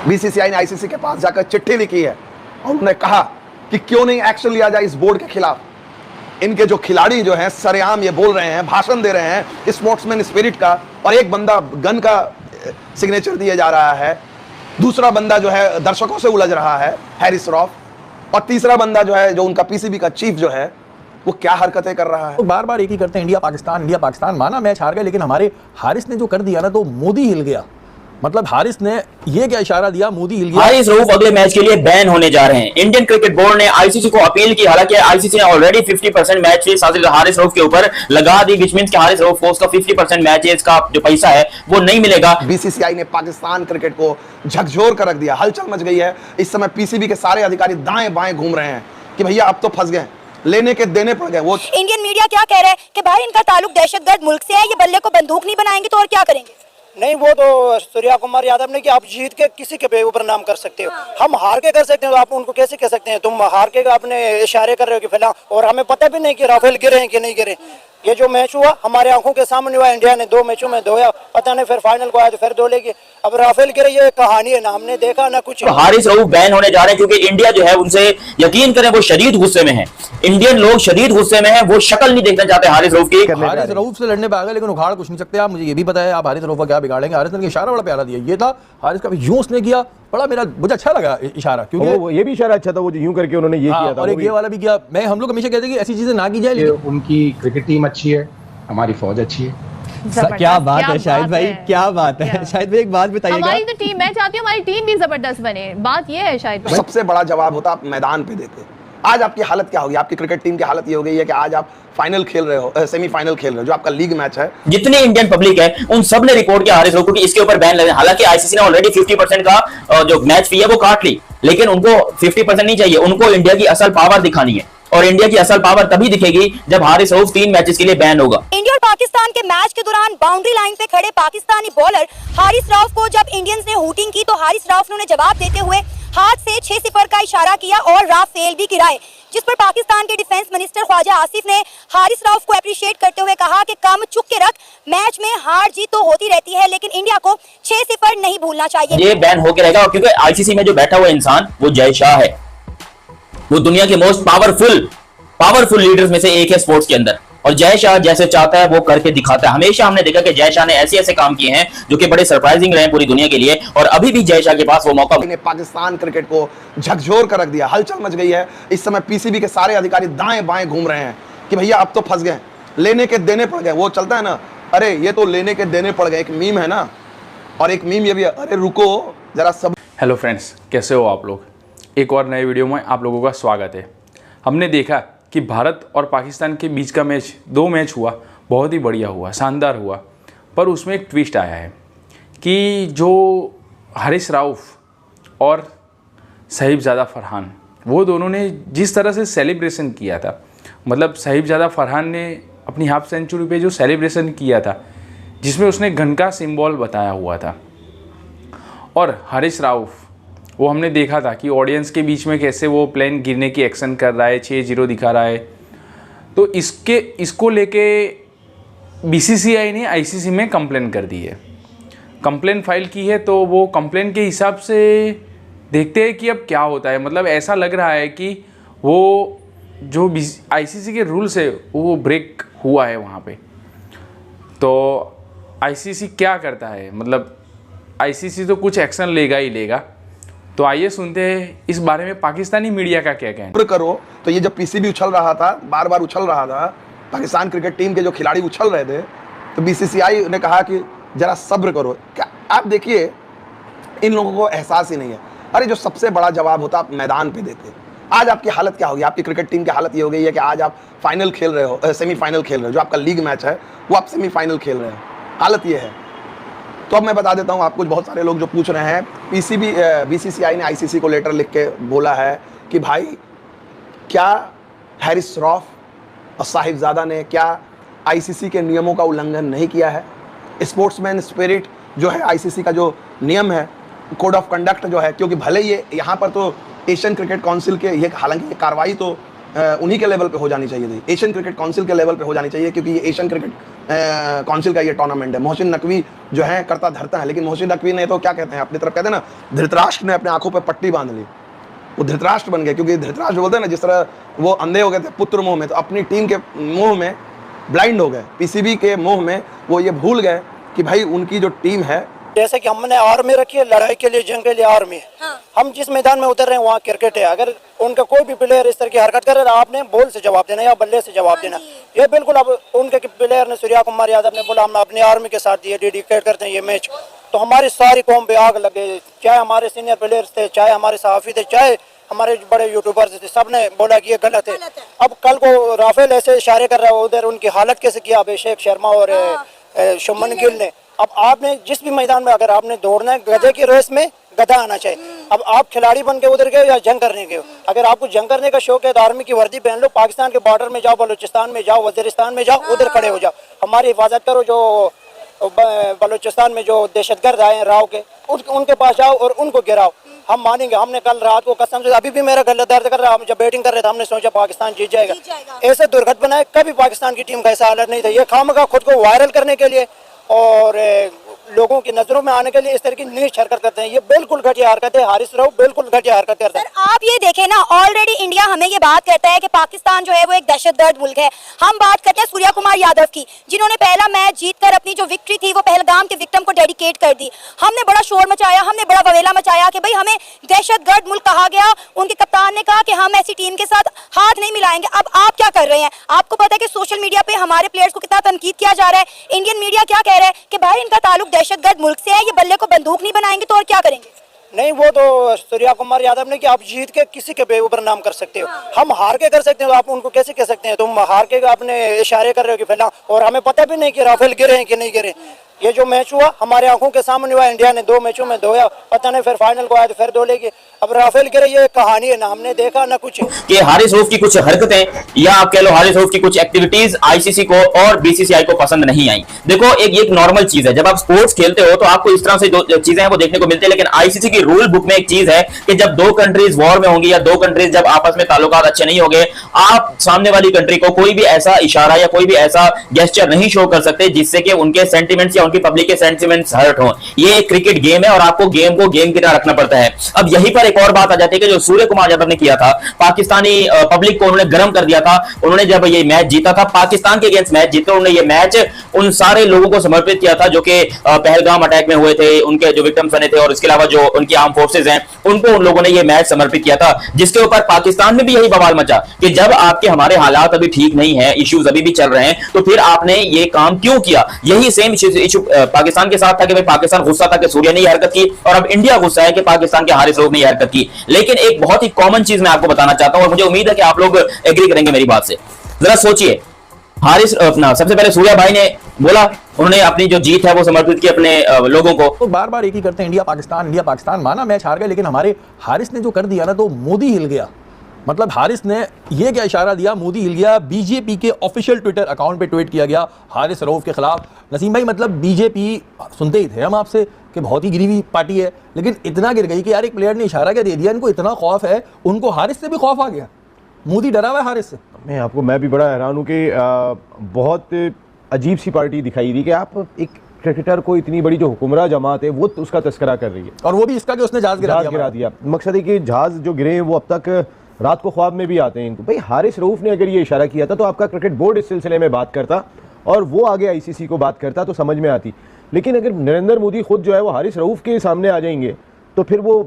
BCCI ने ICC के पास जाकर चिट्ठी लिखी है और उन्होंने कहा कि क्यों नहीं एक्शन लिया जाए इस बोर्ड के खिलाफ। इनके जो खिलाड़ी जो हैं सरेआम ये बोल रहे हैं, भाषण दे रहे हैं स्पोर्ट्समैन स्पिरिट का, और एक बंदा गन का सिग्नेचर दिया जा रहा है, दूसरा बंदा जो है दर्शकों से उलझ रहा है हैरिस रॉफ, और तीसरा बंदा जो है जो उनका पीसीबी का चीफ जो है वो क्या हरकतें कर रहा है। तो बार बार एक ही करते हैं इंडिया पाकिस्तान। माना मैच हार गए, लेकिन हमारे हारिस ने जो कर दिया ना, तो मोदी हिल गया। मतलब हारिस ने ये क्या इशारा दिया, मोदी हिल गया। हारिस रऊफ अगले मैच के लिए बैन होने जा रहे हैं। इंडियन क्रिकेट बोर्ड ने आईसीसी को अपील की, हालांकि आईसीसी ने already 50% match fees Haris Rauf के ऊपर लगा दी, विच मींस कि हारिस रऊफ को उसका 50% मैचेस का जो पैसा है वो नहीं मिलेगा। बीसीसीआई ने पाकिस्तान क्रिकेट को झकझोर कर रख दिया, हलचल मच गई है। इस समय पीसीबी के सारे अधिकारी दाएं बाएं घूम रहे हैं कि भैया अब तो फंस गए, लेने के देने पड़ गए। वो इंडियन मीडिया क्या कह रहा है कि भाई इनका ताल्लुक दहशतगर्द मुल्क से है, ये बल्ले को बंदूक नहीं बनाएंगे तो और क्या करेंगे। नहीं, वो तो सूर्या कुमार यादव ने कि आप जीत के किसी के ऊपर नाम कर सकते हो, हम हार के कर सकते हैं, तो आप उनको कैसे कह सकते हैं। तुम हार के अपने इशारे कर रहे हो कि फिलहाल, और हमें पता भी नहीं कि राफेल गिरे हैं कि नहीं गिरे। ये जो मैच हुआ हमारे आंखों के सामने हुआ, इंडिया ने 2 मैचों में धोया, पता नहीं फिर फाइनल को आया तो फिर 2 लेगी। अब राफेल गिरे ये कहानी है ना, हमने देखा ना कुछ। हारिस रऊफ बैन होने जा रहे हैं क्योंकि इंडिया जो है उनसे यकीन करें वो शदीद गुस्से में है। इंडियन लोग शदीद गुस्से में है, वो शक्ल नहीं देखना चाहते हारिस रऊफ की। हारिस रऊफ से लड़ने पे आ गए, लेकिन उखाड़ कुछ नहीं सकते आप। मुझे ये भी पता है आप हारिस रऊफ का क्या बिगाड़ेंगे। हारिस ने इशारा बड़ा प्यारा दिया, ये था हारिस का यूं उसने किया, बड़ा मुझे अच्छा लगा इशारा, क्योंकि ये भी इशारा अच्छा था, वो जो यूं करके उन्होंने ये किया था, और एक ये वाला भी किया। मैं हम लोग हमेशा कहते हैं कि ऐसी चीजें ना की जाए, लेकिन उनकी क्रिकेट टीम अच्छी है, हमारी फौज अच्छी है। क्या बात है शाहिद भाई, क्या बात है शाहिद भाई, एक बात बताइएगा। हमारी तो टीम, मैं चाहती हूँ हमारी टीम भी जबरदस्त बने। बात ये है शाहिद भाई, सबसे बड़ा जवाब होता आप मैदान पे देते। आज आपकी हालत क्या होगी, आपकी क्रिकेट टीम की हालत ये हो गई है कि आज आप फाइनल खेल रहे हो, सेमीफाइनल खेल रहे हो, जो आपका लीग मैच है। जितनी इंडियन पब्लिक है उन सब ने रिपोर्ट किया हारिस रऊफ की इसके ऊपर बैन लगे। हालांकि आईसीसी ने ऑलरेडी 50% का जो मैच फी है वो काट ली, लेकिन उनको 50% नहीं चाहिए, उनको इंडिया की असल पावर दिखानी है, और इंडिया की असल पावर तभी दिखेगी जब हारिस रऊफ 3 मैचेस के लिए बैन होगा। इंडिया और पाकिस्तान के मैच के दौरान बाउंड्री लाइन पे खड़े पाकिस्तानी बॉलर हारिस रऊफ को जब इंडियंस ने हूटिंग की, तो हारिस रऊफ ने जवाब देते हुए हाथ से 6-0 का इशारा किया और राफेल भी गिराए, जिस पर पाकिस्तान के डिफेंस मिनिस्टर ख्वाजा आसिफ ने हारिस रऊफ को अप्रिशिएट करते हुए कहा कि काम चुप के रख, मैच में हार जीत तो होती रहती है, लेकिन इंडिया को 6-0 नहीं भूलना चाहिए। ये बैन होकर रहेगा क्योंकि आईसीसी में जो बैठा हुआ इंसान वो जय शाह है, वो दुनिया के मोस्ट पावरफुल लीडर्स में से एक है स्पोर्ट्स के अंदर, और जय शाह जैसे चाहता है वो करके दिखाता है। हमेशा हमने देखा कि जय शाह ने ऐसे काम किए हैं जो कि बड़े सरप्राइजिंग रहे पूरी दुनिया के लिए, और अभी भी जय शाह के पास वो मौका। पाकिस्तान क्रिकेट को झकझोर कर रख दिया, हलचल मच गई है। इस समय पीसीबी के सारे अधिकारी दाएं बाएं घूम रहे हैं कि भैया अब तो फंस गए, लेने के देने पड़ गए। वो चलता है ना, अरे ये तो लेने के देने पड़ गए, एक मीम है ना, और एक मीम ये भी, अरे रुको जरा सब। हेलो फ्रेंड्स, कैसे हो आप लोग। एक और नए वीडियो में आप लोगों का स्वागत है। हमने देखा कि भारत और पाकिस्तान के बीच का मैच 2 मैच हुआ, बहुत ही बढ़िया हुआ, शानदार हुआ, पर उसमें एक ट्विस्ट आया है कि जो हारिस रऊफ और साहिबजादा फरहान, वो दोनों ने जिस तरह से सेलिब्रेशन किया था, मतलब साहिबजादा फरहान ने अपनी हाफ सेंचुरी पे जो सेलिब्रेशन किया था, जिसमें उसने घन का सिंबल बताया हुआ था, और हारिस रऊफ वो हमने देखा था कि ऑडियंस के बीच में कैसे वो प्लेन गिरने की एक्शन कर रहा है, 6-0 दिखा रहा है। तो इसको लेके बीसीसीआई ने आईसीसी में कंप्लेन कर दी है, कंप्लेन फाइल की है। तो वो कंप्लेन के हिसाब से देखते हैं कि अब क्या होता है। मतलब ऐसा लग रहा है कि वो जो आईसीसी के रूल्स है वो ब्रेक हुआ है वहाँ पे। तो आईसीसी क्या करता है, मतलब आईसीसी तो कुछ एक्शन लेगा ही लेगा। तो आइए सुनते हैं इस बारे में पाकिस्तानी मीडिया का क्या कहना है। करो तो ये जब पीसीबी उछल रहा था, बार बार उछल रहा था, पाकिस्तान क्रिकेट टीम के जो खिलाड़ी उछल रहे थे, तो बीसीसीआई ने कहा कि जरा सब्र करो। क्या आप देखिए, इन लोगों को एहसास ही नहीं है। अरे जो सबसे बड़ा जवाब होता आप मैदान पे देते। आज आपकी हालत क्या होगी, आपकी क्रिकेट टीम की हालत ये हो गई है कि आज आप फाइनल खेल रहे हो, सेमीफाइनल खेल रहे हो, जो आपका लीग मैच है वो आप सेमीफाइनल खेल रहे हो, हालत ये है। तो अब मैं बता देता हूँ आपको, बहुत सारे लोग जो पूछ रहे हैं, बीसीसीआई ने आईसीसी को लेटर लिख के बोला है कि भाई क्या हैरिस रऊफ और साहिबजादा ने क्या आईसीसी के नियमों का उल्लंघन नहीं किया है। स्पोर्ट्समैन स्पिरिट जो है आईसीसी का जो नियम है, कोड ऑफ कंडक्ट जो है, क्योंकि भले ये यहाँ पर तो एशियन क्रिकेट काउंसिल के ये, हालांकि ये कार्रवाई तो उन्हीं के लेवल पे हो जानी चाहिए थी, एशियन क्रिकेट काउंसिल के लेवल पे हो जानी चाहिए, क्योंकि ये एशियन क्रिकेट काउंसिल का ये टूर्नामेंट है। मोहसिन नकवी जो है करता धरता है, लेकिन मोहसिन नकवी ने तो क्या कहते हैं अपनी तरफ कहते हैं ना, धृतराष्ट्र ने अपने आंखों पर पट्टी बांध ली, वो धृतराष्ट्र बन गए, क्योंकि धृतराष्ट्र बोलते हैं ना जिस तरह वो अंधे हो गए थे पुत्र मोह में, तो अपनी टीम के मोह में ब्लाइंड हो गए, पीसीबी के मोह में वो ये भूल गए कि भाई उनकी जो टीम है, जैसे कि हमने आर्मी रखी है, लड़ाई के लिए जंग के लिए आर्मी है। हाँ। हम जिस मैदान में उतर रहे हैं वहाँ क्रिकेट है। अगर उनका कोई भी प्लेयर इस तरह की हरकत करे, आपने बॉल से जवाब देना या बल्ले से जवाब देना। ये बिल्कुल अब उनके प्लेयर ने, सूर्या कुमार यादव ने बोला हम अपनी आर्मी के साथ ये डेडिकेट करते हैं ये मैच, तो हमारी सारी कौम पे आग लगे, चाहे हमारे सीनियर प्लेयर्स थे, चाहे हमारे सहाफी थे, चाहे हमारे बड़े यूट्यूबर्स थे, सब ने बोला कि ये गलत है। अब कल को राफेल ऐसे इशारे कर रहा है, उधर उनकी हालत कैसे किया अभिषेक शर्मा और शुभमन गिल ने। अब आपने जिस भी मैदान में अगर आपने दौड़ना है, गधे की रेस में गधा आना चाहिए। अब आप खिलाड़ी बन के उधर गए या जंग करने गए, अगर आपको जंग करने का शौक है तो आर्मी की वर्दी पहन लो, पाकिस्तान के बॉर्डर में जाओ, बलूचिस्तान में जाओ, वजीरिस्तान में जाओ, उधर खड़े हो जाओ, हमारी हिफाजत करो। जो बलूचिस्तान में जो दहशतगर्द आए हैं राव के, उनके पास जाओ और उनको गिराओ, हम मानेंगे। हमने कल रात को कसम से, अभी भी मेरा गला दर्द कर रहा है, हम जब बैटिंग कर रहे थे हमने सोचा पाकिस्तान जीत जाएगा। ऐसे दुर्घट बनाए कभी पाकिस्तान की टीम का ऐसा हालत नहीं था। ये खामखा खुद को वायरल करने के लिए और लोगों की नजरों में आने के लिए इस तरह की नीच हरकत करते हैं, ये बिल्कुल घटिया हरकत है। हारिस राव बिल्कुल घटिया हरकत करता है। आप ये देखें ना, ऑलरेडी इंडिया हमें ये बात कहता है कि पाकिस्तान जो है वो एक दहशतगर्द मुल्क है। हम बात करते हैं सूर्या कुमार यादव की, जिन्होंने पहला मैच जीतकर अपनी जो विक्ट्री थी वो पहलगाम के विक्टिम को डेडिकेट कर दी। हमने बड़ा शोर मचाया, हमने बड़ा ववेला मचाया कि भाई हमें दहशतगर्द मुल्क कहा गया। उनके कप्तान ने कहा कि हम ऐसी टीम के साथ हाथ नहीं मिलाएंगे। अब आप क्या कर रहे हैं? आपको पता है कि सोशल मीडिया पे हमारे प्लेयर्स को कितना तनकीद किया जा रहा है। इंडियन मीडिया क्या कह रहा है कि भाई इनका ताल्लुक दहशतगर्द मुल्क से है, ये बल्ले को बंदूक नहीं बनाएंगे तो और क्या करेंगे? नहीं, वो तो सूर्या कुमार यादव ने कि आप जीत के किसी के ऊपर नाम कर सकते हो, हम हार के कर सकते हो, आप उनको कैसे कह सकते हैं? तुम हार के अपने इशारे कर रहे हो कि फैला, और हमें पता भी नहीं कि राफेल गिरे हैं कि नहीं गिरे। ये जो मैच हुआ हमारे आंखों के सामने हुआ, इंडिया ने 2 मैचों में धोया, पता नहीं फिर फाइनल को आया तो फिर धो लेगी। अब राफेल गिरे ये कहानी है ना, हमने देखा ना कुछ कि हारिस रऊफ की कुछ हरकतें या आप कह लो हारिस रऊफ की कुछ एक्टिविटीज आईसीसी को और बीसीसीआई को पसंद नहीं आई। देखो ये एक नॉर्मल चीज है, जब आप स्पोर्ट्स खेलते हो तो आपको इस तरह से जो चीजें हैं वो देखने को मिलती है, लेकिन आईसीसी की रूल बुक में एक चीज है कि जब 2 कंट्रीज वॉर में होंगी या 2 कंट्रीज जब आपस में ताल्लुकात अच्छे नहीं होंगे, आप सामने वाली कंट्री को कोई भी ऐसा इशारा या कोई भी ऐसा गेस्चर नहीं शो कर सकते जिससे कि उनके सेंटिमेंट्स या उनकी पब्लिक के सेंटिमेंट्स हर्ट हो। ये एक क्रिकेट गेम है और आपको गेम को गेम की तरह रखना पड़ता है। अब यहीं पर एक और बात आ जाती है कि जो सूर्य कुमार यादव ने किया था, पाकिस्तानी पब्लिक को उन्होंने गर्म कर दिया था। उन्होंने जब ये मैच जीता था, पाकिस्तान के अगेंस्ट मैच जीते, उन्होंने ये मैच उन सारे लोगों को समर्पित किया था जो कि पहलगाम अटैक में हुए थे, उनके जो विक्टिम्स बने थे, और इसके अलावा जो उनकी आर्म फोर्सेज हैं उनको उन लोगों ने ये मैच समर्पित किया था, जिसके ऊपर पाकिस्तान में भी यही बवाल मचा कि जब आपके हमारे हालात अभी ठीक नहीं है, इश्यूज अभी भी चल रहे हैं, तो फिर आपने ये काम क्यों किया? यही सेम इशू पाकिस्तान के साथ था कि भाई पाकिस्तान गुस्सा था कि सूर्य ने ये हरकत की, और अब इंडिया गुस्सा है कि पाकिस्तान के हारिस रऊफ ने ये हरकत की। लेकिन एक बहुत ही कॉमन चीज मैं आपको बताना चाहता हूं और मुझे उम्मीद है कि आप लोग एग्री करेंगे मेरी बात से। जरा सोचिए, हारिस अपना सबसे पहले सूर्या भाई ने बोला, उन्होंने अपनी जो जीत है वो समर्पित की अपने लोगों को। तो बार बार एक ही करते हैं इंडिया पाकिस्तान, माना मैच हार गए, लेकिन हमारे हारिस ने जो कर दिया ना, तो मोदी हिल गया। मतलब हारिस ने ये क्या इशारा दिया, मोदी हिल गया। बीजेपी के ऑफिशियल ट्विटर अकाउंट पे ट्वीट किया गया हारिस रऊफ के खिलाफ। नसीम भाई, मतलब बीजेपी, सुनते ही थे हम आपसे कि बहुत ही गिरी हुई पार्टी है, लेकिन इतना गिर गई कि यार एक प्लेयर ने इशारा क्या दे दिया, इनको इतना खौफ है, उनको हारिस से भी खौफ आ गया। मोदी डरा हुआ है हारिस से। मैं भी बड़ा हैरान हूँ कि बहुत अजीब सी पार्टी दिखाई दी कि आप एक क्रिकेटर को, इतनी बड़ी जो हुक्मरान जमात है वो उसका तस्करा कर रही है, और वो भी इसका कि उसने जहाज गिरा दिया। मकसद है कि जहाज जो गिरे हैं वो अब तक रात को ख्वाब में भी आते हैं इनको। भाई हारिस रऊफ ने अगर ये इशारा किया था तो आपका क्रिकेट बोर्ड इस सिलसिले में बात करता और वो आगे आईसीसी को बात करता तो समझ में आती। लेकिन अगर नरेंद्र मोदी खुद जो है वो हारिस रऊफ के सामने आ जाएंगे तो फिर वो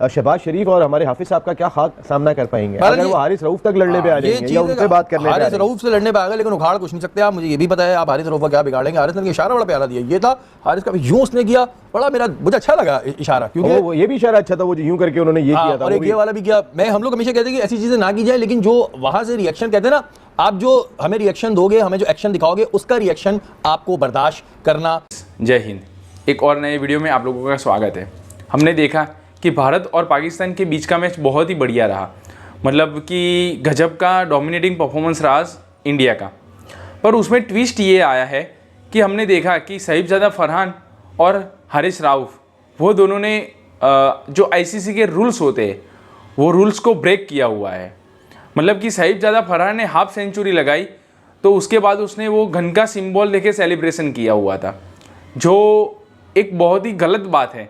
शहबाज शरीफ और हमारे हाफिज साहब का क्या सामना कर पाएंगे अगर वो हारिस रऊफ तक लड़ने पे आ जाएंगे या उनसे बात करने पे आ जाएंगे। हारिस रऊफ से लड़ने पे आ गए, लेकिन उखाड़ कुछ नहीं सकते आप। मुझे ये भी पता है आप हारिस रऊफ का क्या बिगाड़ेंगे। हारिस ने इशारा बड़ा प्यारा दिया, ये था हारिस का यूं उसने किया, बड़ा मुझे अच्छा लगा इशारा, क्योंकि ये भी इशारा अच्छा था, वो यूं करके उन्होंने ये किया था, और ये वाला भी किया। मैं हम लोग हमेशा कहते हैं कि ऐसी चीजें ना की जाए, लेकिन जो वहां से रिएक्शन कहते हैं ना, आप जो हमें रिएक्शन दोगे, हमें जो एक्शन दिखाओगे, उसका रिएक्शन आपको बर्दाश्त करना। जय हिंद। एक और नए वीडियो में आप लोगों का स्वागत है। हमने देखा कि भारत और पाकिस्तान के बीच का मैच बहुत ही बढ़िया रहा, मतलब कि गजब का डोमिनेटिंग परफॉर्मेंस रहा इंडिया का। पर उसमें ट्विस्ट ये आया है कि हमने देखा कि साहिबजादा फरहान और हारिस राउफ, वो दोनों ने जो आईसीसी के रूल्स होते हैं वो रूल्स को ब्रेक किया हुआ है। मतलब कि साहिबजादा फरहान ने हाफ सेंचुरी लगाई तो उसके बाद उसने वो घन का सिंबल देके सेलिब्रेशन किया हुआ था, जो एक बहुत ही गलत बात है,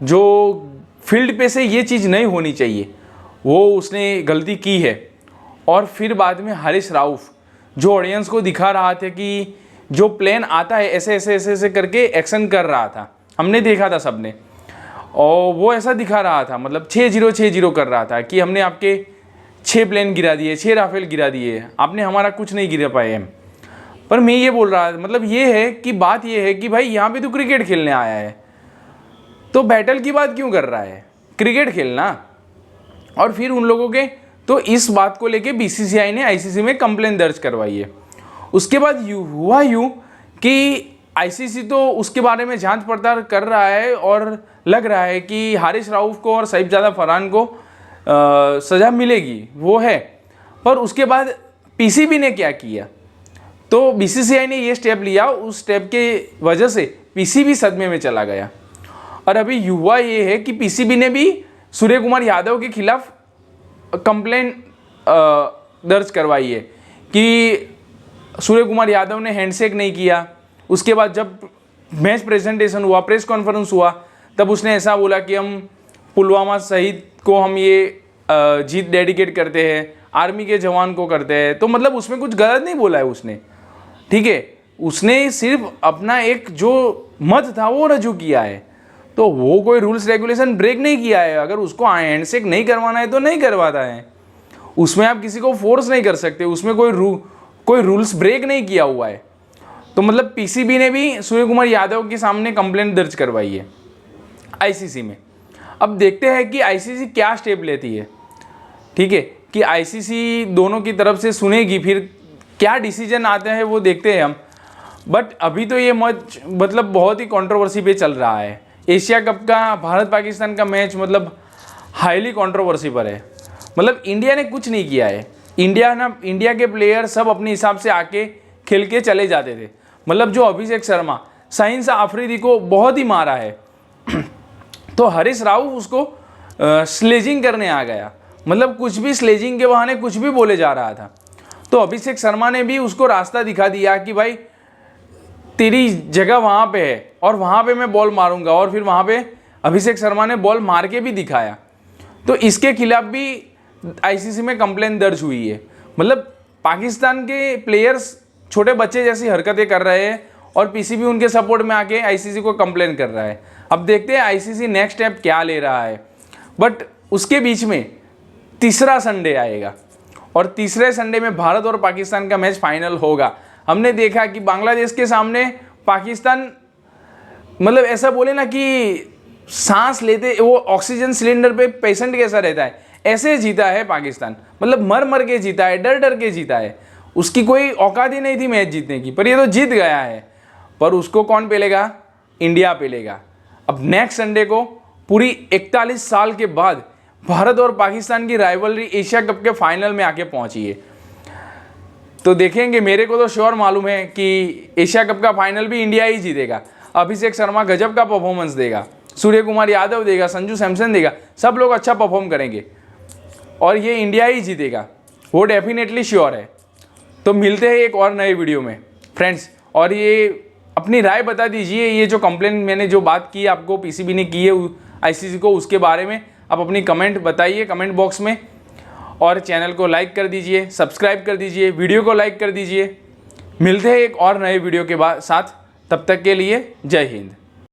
जो फील्ड पे से ये चीज़ नहीं होनी चाहिए, वो उसने गलती की है। और फिर बाद में हारिस राउफ जो ऑडियंस को दिखा रहा था कि जो प्लेन आता है ऐसे ऐसे ऐसे ऐसे करके एक्शन कर रहा था, हमने देखा था सबने, और वो ऐसा दिखा रहा था, मतलब 6-0 कर रहा था कि हमने आपके 6 प्लेन गिरा दिए, 6 राफेल गिरा दिए, आपने हमारा कुछ नहीं गिरा पाए हम। पर मैं ये बोल रहा था, मतलब ये है कि बात ये है कि भाई यहाँ पे तो क्रिकेट खेलने आया है, तो बैटल की बात क्यों कर रहा है, क्रिकेट खेलना। और फिर उन लोगों के तो इस बात को लेके बीसीसीआई ने आईसीसी में कंप्लेन दर्ज करवाई है। उसके बाद हुआ यूँ कि आईसीसी तो उसके बारे में जांच पड़ताल कर रहा है और लग रहा है कि हारिस राउफ को और साहिबजादा फरहान को सज़ा मिलेगी, वो है। पर उसके बाद पीसीबी ने क्या किया, तो बीसीसीआई ने ये स्टेप लिया, उस स्टेप के वजह से पीसीबी सदमे में चला गया। और अभी हुआ ये है कि पीसीबी ने भी सूर्य कुमार यादव के खिलाफ कंप्लेन दर्ज करवाई है कि सूर्य कुमार यादव ने हैंडशेक नहीं किया। उसके बाद जब मैच प्रेजेंटेशन हुआ, प्रेस कॉन्फ्रेंस हुआ, तब उसने ऐसा बोला कि हम पुलवामा शहीद को हम ये जीत डेडिकेट करते हैं, आर्मी के जवान को करते हैं। तो मतलब उसमें कुछ गलत नहीं बोला है उसने, ठीक है, उसने सिर्फ अपना एक जो मत था वो रजू किया है, तो वो कोई रूल्स रेगुलेशन ब्रेक नहीं किया है। अगर उसको हैंडशेक नहीं करवाना है तो नहीं करवाता है, उसमें आप किसी को फोर्स नहीं कर सकते, उसमें कोई रूल्स ब्रेक नहीं किया हुआ है। तो मतलब पीसीबी ने भी सूर्य कुमार यादव के सामने कंप्लेंट दर्ज करवाई है आईसीसी में। अब देखते हैं कि आईसीसी क्या स्टेप लेती है, ठीक है, कि आईसीसी दोनों की तरफ से सुनेगी, फिर क्या डिसीजन आते हैं वो देखते हैं हम। बट अभी तो ये मैच मतलब बहुत ही कंट्रोवर्सी पे चल रहा है। एशिया कप का भारत पाकिस्तान का मैच मतलब हाईली कंट्रोवर्सी पर है। मतलब इंडिया ने कुछ नहीं किया है, इंडिया के प्लेयर सब अपने हिसाब से आके खेल के चले जाते थे। मतलब जो अभिषेक शर्मा, शाहीन शाह अफरीदी को बहुत ही मारा है तो हारिस राउफ उसको स्लेजिंग करने आ गया, मतलब कुछ भी स्लेजिंग के बहाने कुछ भी बोले जा रहा था। तो अभिषेक शर्मा ने भी उसको रास्ता दिखा दिया कि भाई तेरी जगह वहाँ पे है और वहाँ पे मैं बॉल मारूंगा, और फिर वहाँ पे अभिषेक शर्मा ने बॉल मार के भी दिखाया। तो इसके खिलाफ भी आईसीसी में कंप्लेन दर्ज हुई है। मतलब पाकिस्तान के प्लेयर्स छोटे बच्चे जैसी हरकतें कर रहे हैं और पीसीबी उनके सपोर्ट में आके आईसीसी को कंप्लेन कर रहा है। अब देखते हैं आईसीसी नेक्स्ट स्टेप क्या ले रहा है। बट उसके बीच में तीसरा संडे आएगा और तीसरे संडे में भारत और पाकिस्तान का मैच फाइनल होगा। हमने देखा कि बांग्लादेश के सामने पाकिस्तान मतलब ऐसा बोले ना कि सांस लेते वो ऑक्सीजन सिलेंडर पे पेशेंट कैसा रहता है, ऐसे जीता है पाकिस्तान। मतलब मर मर के जीता है, डर डर के जीता है, उसकी कोई औकात ही नहीं थी मैच जीतने की, पर ये तो जीत गया है। पर उसको कौन पेलेगा? इंडिया पेलेगा। अब नेक्स्ट संडे को पूरी 41 साल के बाद भारत और पाकिस्तान की राइवलरी एशिया कप के फाइनल में आके पहुंची है। तो देखेंगे, मेरे को तो श्योर मालूम है कि एशिया कप का फाइनल भी इंडिया ही जीतेगा। अभिषेक शर्मा गजब का परफॉर्मेंस देगा, सूर्य कुमार यादव देगा, संजू सैमसन देगा, सब लोग अच्छा परफॉर्म करेंगे और ये इंडिया ही जीतेगा, वो डेफिनेटली श्योर है। तो मिलते हैं एक और नए वीडियो में फ्रेंड्स, और ये अपनी राय बता दीजिए, ये जो कंप्लेन मैंने जो बात की आपको पीसीबी ने की है आईसीसी को, उसके बारे में आप अपनी कमेंट बताइए कमेंट बॉक्स में, और चैनल को लाइक कर दीजिए, सब्सक्राइब कर दीजिए, वीडियो को लाइक कर दीजिए। मिलते हैं एक और नए वीडियो के साथ, तब तक के लिए जय हिंद।